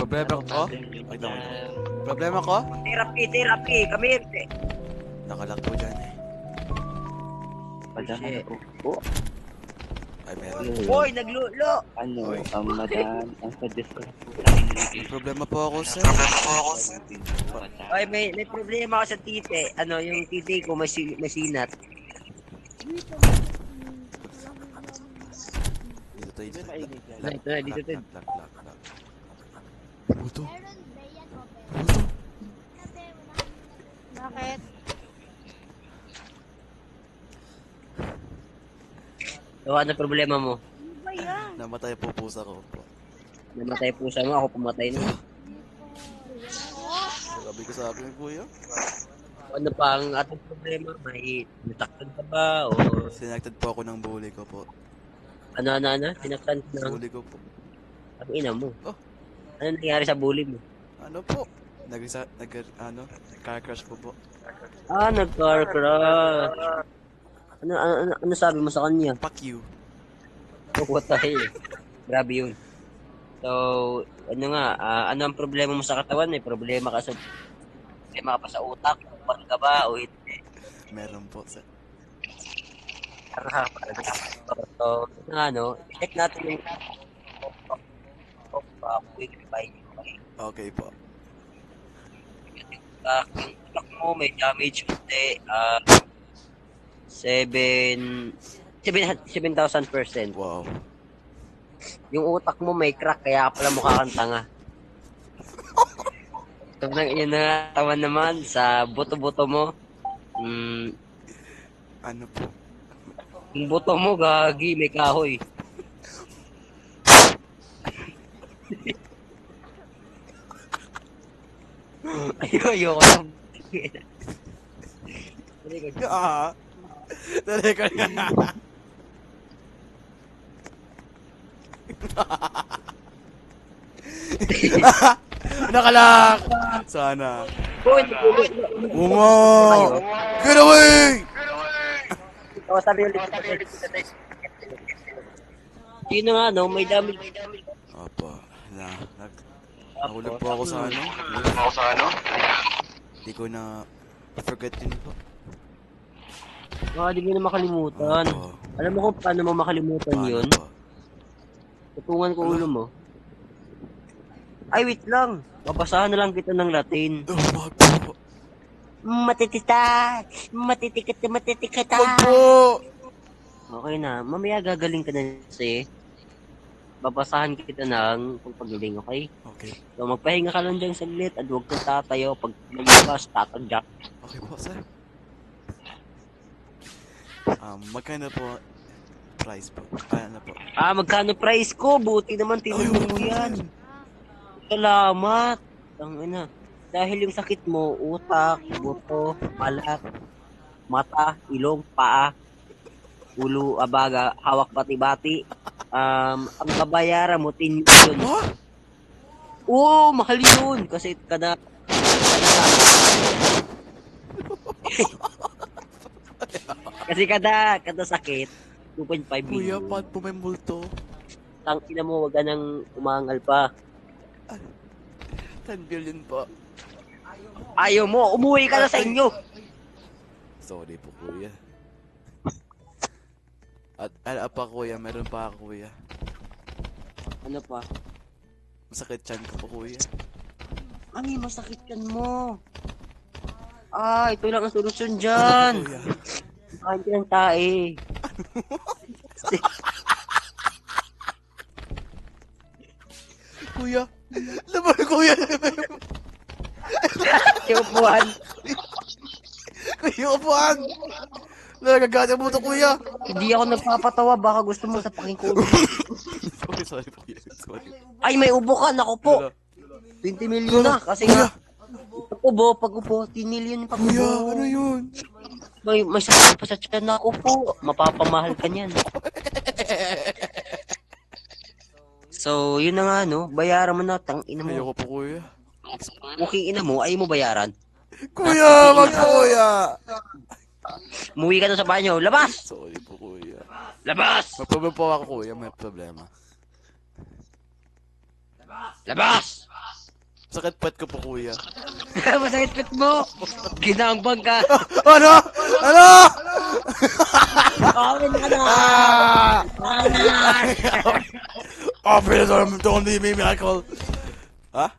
Problema ko? Wait lang. Problema ko? Therapy, come here. Nakalak po dyan eh. Madam, Shit. po. Ay, meron. Boy, naglulo. Ano, Oy. madam, ang suggest ko po. May problema po ako, sir. Ay, may problema ako sa tite. Ano, yung tite ko masinat. Dito tayo. Dito, dito. Lock. Puto. Puto. Bakit? So, ano problema mo? Ano ba yan? Namatay po pusa ko po. Namatay pusa mo, ako pumatay na. Sabi ko sa akin, kuya. Ano pa ang ating problema? May nasaktan ka ba? O Sinacted po ako ng bully ko po. ano? Sinaktan ka ng Bully ko po. ang ina mo. Oh. Ano nangyari sa bully mo? Ano po? Car crash po po. Ah, nag-car crash. Ano sabi mo sa kanya? Fuck you. Oh, what the hell? Grabe yun. So, ano nga, ano ang problema mo sa katawan? May problema ka pa sa utak? Bakit ka ba o hindi? Meron po, sir. So, ano, check natin yung Wi-Fi. Okay po. Yung utak mo may damage hindi. 7,000%. Wow. Yung utak mo may crack kaya pala mukha kang tanga. So, yun na tawan naman sa buto-buto mo. Ano po? Yung buto mo gagi may kahoy. Ayoko lang. Dali ko na. Nakalak! Sana. Uy, Ungo! Get away! oh, sabi ulit. Sino nga, no? May damage. Opo. Nahulog po ako sa ano. Hindi ko na forget din po. Di mo na makalimutan. Opo. Alam mo kung paano mo makalimutan Paano yun? po? Tutungan ko ulo mo. Ay, wait lang. Babasahan na lang kita ng Latin. Oh, wag po. Matitita! Matitikata! Wag po! Okay na. Mamaya gagaling ka na kasi. Babasahan kita ng pagpagaling, okay? Okay. So, magpahinga ka lang dyan saglit at huwag kang tatayo. Pag lumabas, tatagyak. Okay po, sir. Magkano po price po? Ano po? Magkano price ko? Buti naman tinanong mo yan. Salamat. Tangina. Dahil yung sakit mo, utak, buto, malak, mata, ilong, paa, ulo, abaga, hawak bati-bati. Ang kabayaran mo, 10 million. What? Oo, mahal yun. Kasi kada kasi kada sakit, 2.5 Kuya, million. paano po may multo? Tangina mo, wag ka nang umangal pa. 10 billion po. Ayaw mo, umuwi ka na sa inyo. Sorry po, kuya. At ala pa, kuya. Meron pa ako, kuya. Ano pa? Masakit chan ko po, kuya. Ano yung masakit kan mo? Ito lang ang solusyon dyan. Kuya. Kain ka ng tae. Kuya. Laban, kuya. Yung upuan. Kuya, upuan. Nagagana mo to, kuya. Hindi ako nagpapatawa. Baka gusto mo sa pakingko. Sorry, kuya. Sorry. Ay, may ubo ka. Naku po. 20 million na. Kasi Kuya. nga, pag-ubo, 10 million pag-ubo. Kuya, ano yun? May sakit pa sa tiyan. Naku po. Mapapamahal ka niyan. So, yun na nga, no? Bayaran mo na. Tangina mo. Ayoko po, kuya. Okay, ina mo. Ayaw mo bayaran. Kuya, wag po, kuya. Umuwi ka na sa banyo. Labas! Sorry po, kuya. Labas! May problema po ako, kuya. May problema. Labas! Sakit pet ko po, kuya. Masakit pit mo. Ginambang ka. Ano? Ano? Amin ka na. Ah! Open the door, don't leave me, Michael. Ha?